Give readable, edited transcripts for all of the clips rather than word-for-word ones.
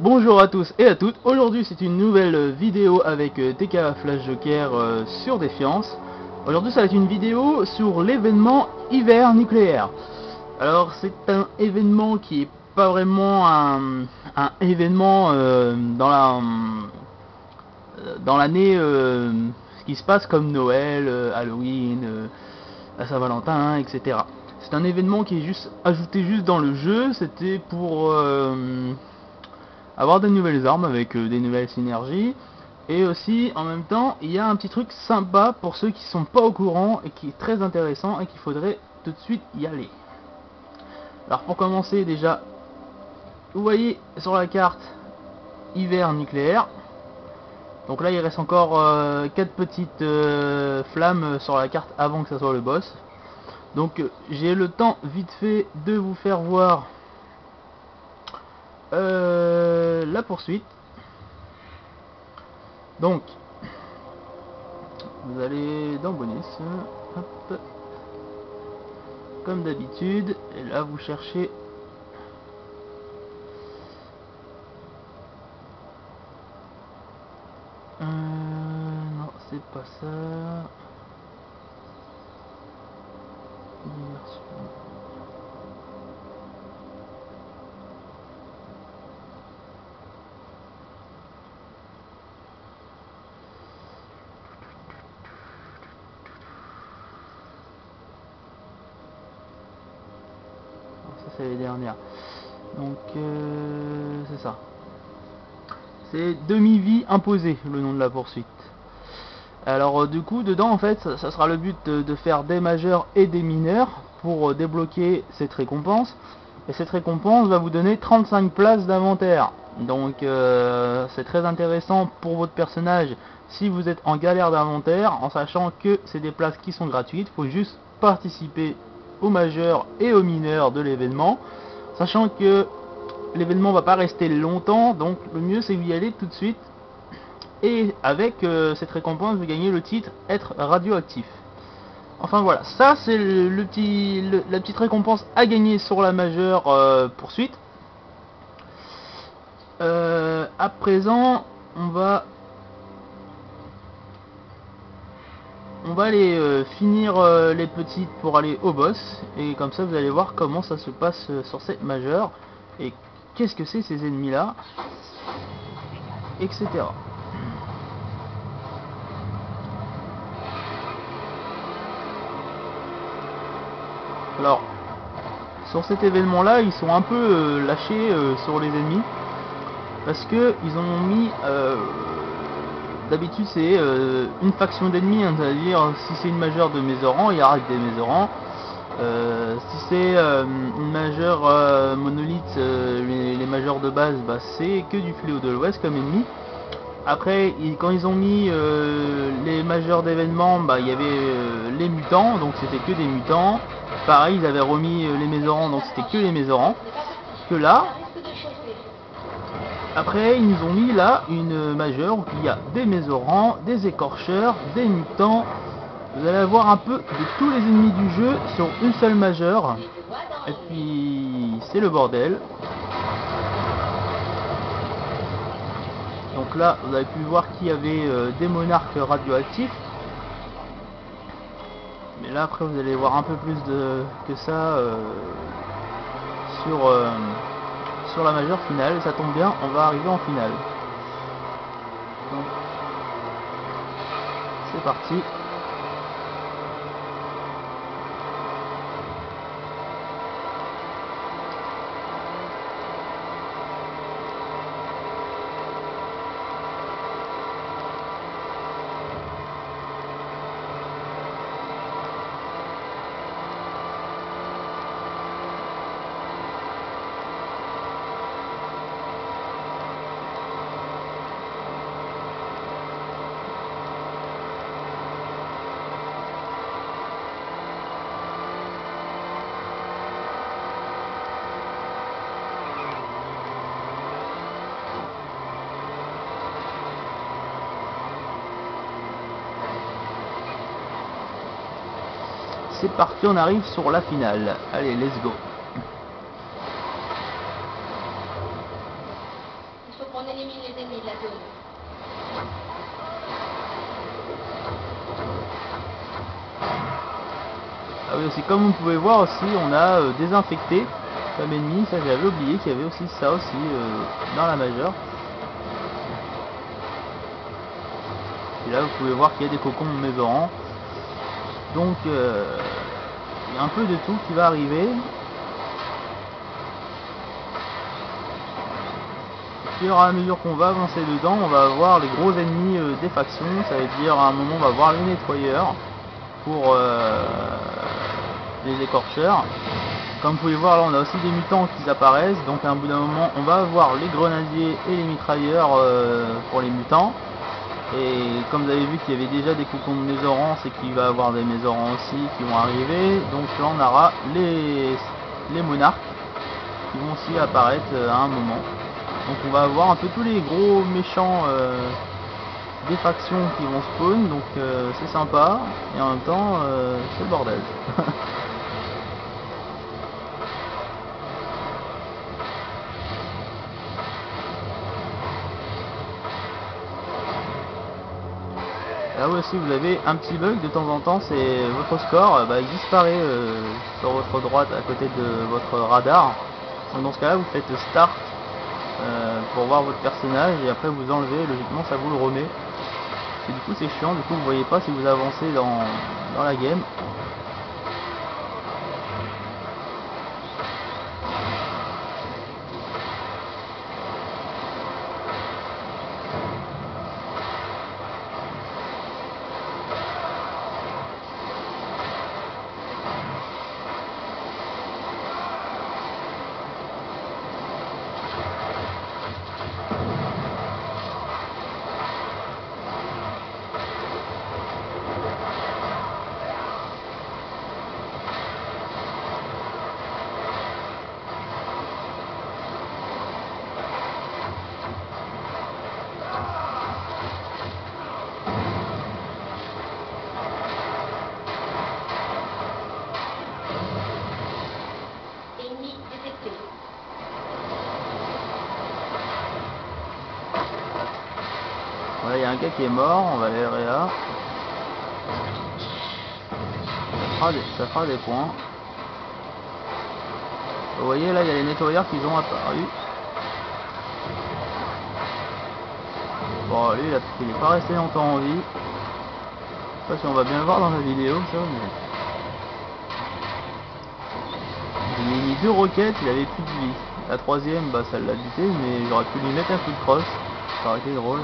Bonjour à tous et à toutes, aujourd'hui c'est une nouvelle vidéo avec TK Flash Joker sur Défiance. Aujourd'hui ça va être une vidéo sur l'événement hiver nucléaire. Alors c'est un événement qui est pas vraiment un événement dans l'année qui se passe comme Noël, Halloween, la Saint-Valentin, etc. C'est un événement qui est juste ajouté juste dans le jeu, c'était pour avoir des nouvelles armes avec des nouvelles synergies. Et aussi en même temps il y a un petit truc sympa pour ceux qui sont pas au courant et qui est très intéressant et qu'il faudrait tout de suite y aller. Alors pour commencer déjà, vous voyez sur la carte hiver nucléaire. Donc là il reste encore 4 petites flammes sur la carte avant que ça soit le boss. Donc j'ai le temps vite fait de vous faire voir la poursuite. Donc vous allez dans bonus, hop, comme d'habitude, et là vous cherchez non c'est pas ça, diversion. C'est les dernières. Donc c'est ça. C'est demi-vie imposée, le nom de la poursuite. Alors du coup dedans en fait ça sera le but de faire des majeurs et des mineurs pour débloquer cette récompense. Et cette récompense va vous donner 35 places d'inventaire. Donc c'est très intéressant pour votre personnage si vous êtes en galère d'inventaire, en sachant que c'est des places qui sont gratuites. Il faut juste participer aux majeurs et aux mineurs de l'événement, sachant que l'événement va pas rester longtemps, donc le mieux c'est d'y aller tout de suite. Et avec cette récompense vous gagnez le titre être radioactif. Enfin voilà, ça c'est la petite récompense à gagner sur la majeure poursuite. À présent on va aller finir les petites pour aller au boss, et comme ça vous allez voir comment ça se passe sur ces majeures et qu'est-ce que c'est ces ennemis là, etc. Alors sur cet événement là ils sont un peu lâchés sur les ennemis, parce que ils ont mis d'habitude c'est une faction d'ennemis, hein, c'est-à-dire si c'est une majeure de Mézoran, il y aura des Mézorans. Si c'est une majeure monolithe, les majeurs de base, bah, c'est que du fléau de l'Ouest comme ennemi. Après, quand ils ont mis les majeurs d'événements, bah, il y avait les mutants, donc c'était que des mutants. Pareil, ils avaient remis les Mézorans, donc c'était que les Mézorans. Que là, après, ils nous ont mis là une majeure où il y a des Mézorans, des écorcheurs, des mutants. Vous allez avoir un peu de tous les ennemis du jeu sur une seule majeure. Et puis c'est le bordel. Donc là vous avez pu voir qu'il y avait des monarques radioactifs. Mais là après vous allez voir un peu plus que ça sur la majeure finale. Et ça tombe bien, on va arriver en finale. Donc c'est parti. C'est parti, on arrive sur la finale. Allez, let's go. élimine les ennemis de la zone. Ah oui, aussi comme vous pouvez voir aussi, on a désinfecté comme ennemi. Ça j'avais oublié qu'il y avait aussi ça aussi dans la majeure. Et là vous pouvez voir qu'il y a des cocons mésorants. Donc il y a un peu de tout qui va arriver. Au fur et à mesure qu'on va avancer dedans, on va avoir les gros ennemis des factions. Ça veut dire à un moment on va voir les nettoyeurs pour les écorcheurs. Comme vous pouvez voir là, on a aussi des mutants qui apparaissent. Donc à un bout d'un moment on va avoir les grenadiers et les mitrailleurs pour les mutants. Et comme vous avez vu qu'il y avait déjà des cocons de mésorants, c'est qu'il va y avoir des mésorants aussi qui vont arriver. Donc là on aura les monarques qui vont aussi apparaître à un moment. Donc on va avoir un peu tous les gros méchants des factions qui vont spawn. Donc c'est sympa et en même temps c'est le bordel. Là aussi vous avez un petit bug de temps en temps, c'est votre score il disparaît sur votre droite à côté de votre radar. Donc dans ce cas là vous faites start pour voir votre personnage et après vous enlevez, logiquement ça vous le remet. Et du coup c'est chiant, du coup vous voyez pas si vous avancez dans la game. Ennemi détecté. Voilà, il y a un gars qui est mort, on va aller réa. Ça fera des points. Vous voyez là il y a les nettoyeurs qui ont apparu. Bon lui il est pas resté longtemps en vie. Je sais pas si on va bien le voir dans la vidéo ça, mais il a mis 2 roquettes, il avait plus de vie. La troisième ça l'a buté, mais j'aurais pu lui mettre un coup de crosse, ça aurait été drôle.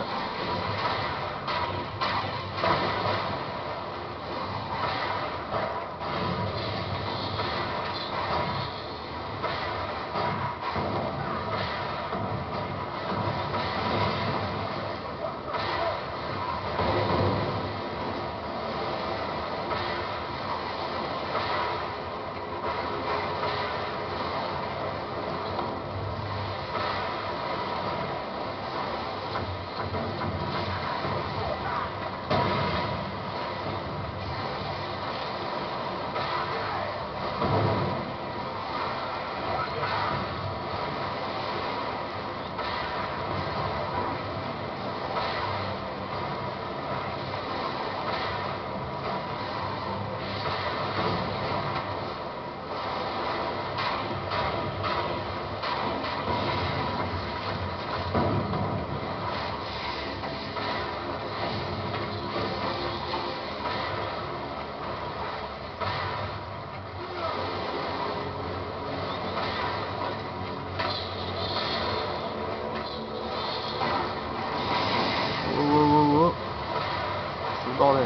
C'est le bordel.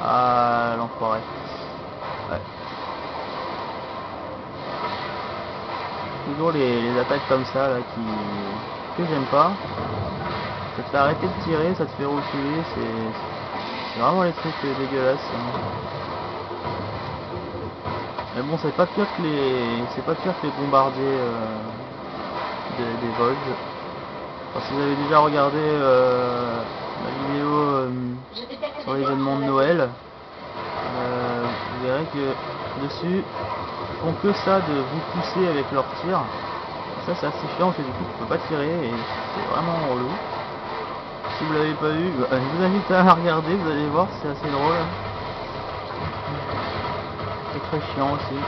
Ah l'enfoiré. Ouais. Toujours les attaques comme ça là que j'aime pas. Ça te fait arrêter de tirer, ça te fait reculer, c'est vraiment les trucs dégueulasses. Mais bon, c'est pas pire que les bombardiers des Volks. Enfin, si vous avez déjà regardé la vidéo Je détecte sur des l'événement de ennemis dans la Noël, vous verrez que dessus ils font que ça de vous pousser avec leurs tirs. Ça c'est assez chiant parce que du coup tu peux pas tirer et c'est vraiment relou. Si vous l'avez pas vu, je vous invite à la regarder, vous allez voir, c'est assez drôle. C'est très chiant aussi.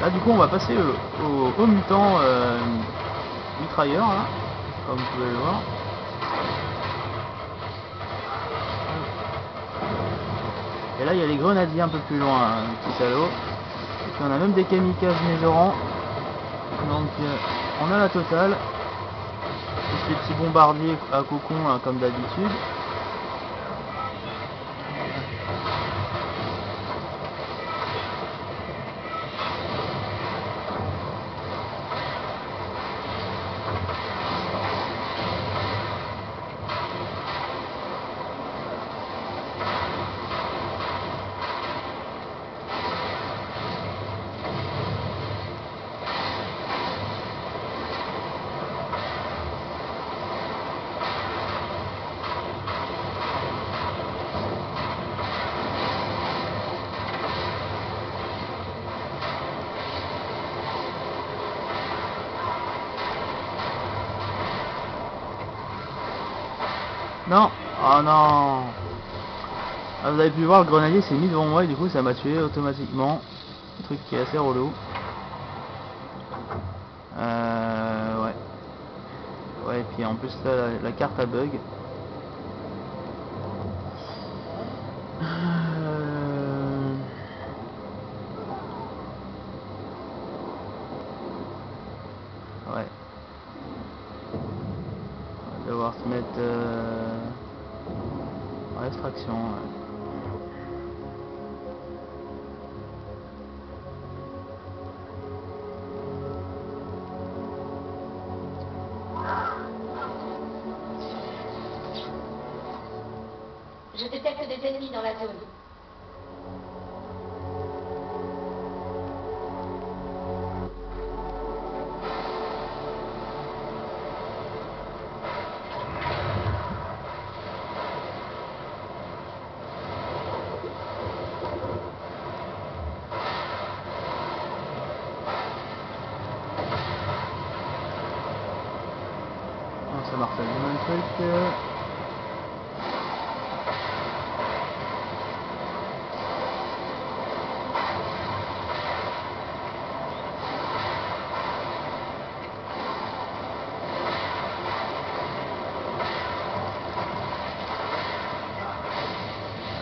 Là du coup on va passer au mutant mitrailleur là, comme vous pouvez le voir. Et là il y a les grenadiers un peu plus loin, hein, les petits salauds. Et puis on a même des kamikazes mésorants. Donc on a la totale. Plus les petits bombardiers à cocon hein, comme d'habitude. Non, oh non. Ah, vous avez pu voir, le grenadier s'est mis devant moi et du coup ça m'a tué automatiquement. Un truc qui est assez relou. Ouais. Ouais, et puis en plus là, la carte a bug. Ouais. On va devoir se mettre en extraction. Ouais. Je détecte des ennemis dans la zone. Oh, ça marche le même truc.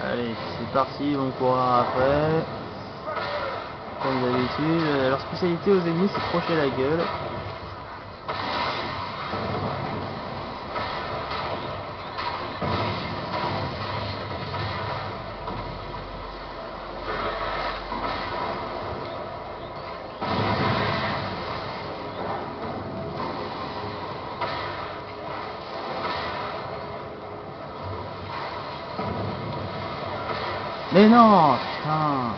Allez, c'est parti, on courra après. Comme d'habitude, leur spécialité aux ennemis c'est crocher la gueule. Mais non, putain.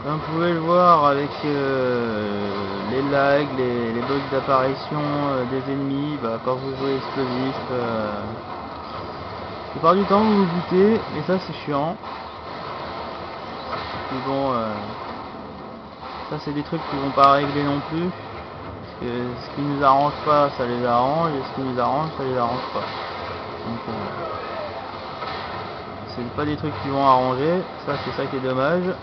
Comme vous pouvez le voir avec les lags, les bugs d'apparition des ennemis, bah, quand vous jouez explosif, la plupart du temps vous vous butez, et ça c'est chiant. Mais bon, ça c'est des trucs qui vont pas régler non plus. Parce que ce qui nous arrange pas, ça les arrange, et ce qui nous arrange, ça les arrange pas. Donc c'est pas des trucs qui vont arranger, ça c'est ça qui est dommage.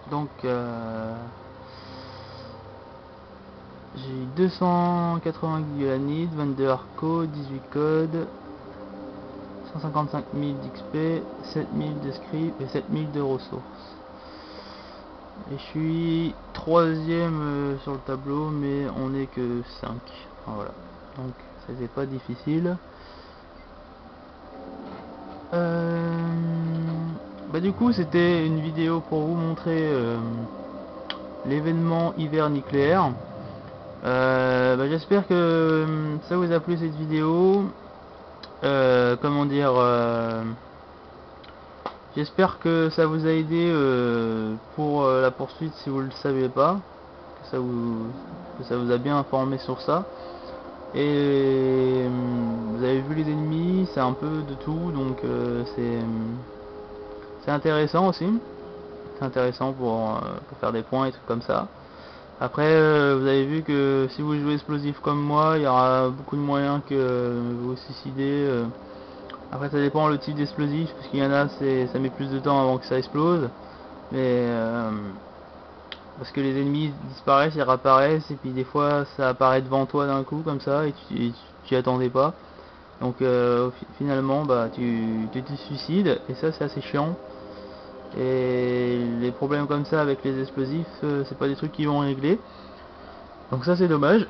Donc j'ai eu 280 gigabytes, 22 hardcode, 18 codes, 155 000 d'XP, 7000 de script et 7000 de ressources. Et je suis 3ème sur le tableau, mais on n'est que 5. Enfin, voilà. Donc ça c'est pas difficile. Bah du coup c'était une vidéo pour vous montrer l'événement hiver nucléaire. Bah, j'espère que ça vous a plu cette vidéo. Comment dire, j'espère que ça vous a aidé pour la poursuite si vous le savez pas, que ça vous a bien informé sur ça. Et vous avez vu les ennemis, c'est un peu de tout, donc c'est intéressant aussi. C'est intéressant pour faire des points et trucs comme ça. Après vous avez vu que si vous jouez explosif comme moi, il y aura beaucoup de moyens que vous suicidez. Après ça dépend le type d'explosif, parce qu'il y en a ça met plus de temps avant que ça explose. Mais parce que les ennemis disparaissent, ils réapparaissent, et puis des fois ça apparaît devant toi d'un coup comme ça, et tu t'y attendais pas. Donc finalement bah tu te suicides, et ça c'est assez chiant. Et les problèmes comme ça avec les explosifs, c'est pas des trucs qui vont régler. Donc ça c'est dommage.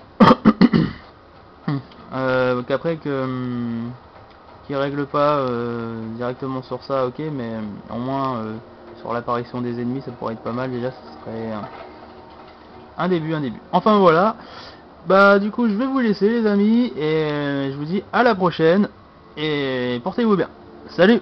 Qu'après qui règle pas directement sur ça, ok, mais au moins sur l'apparition des ennemis ça pourrait être pas mal. Déjà ce serait un début. Enfin voilà, bah du coup je vais vous laisser les amis, et je vous dis à la prochaine, et portez-vous bien, salut.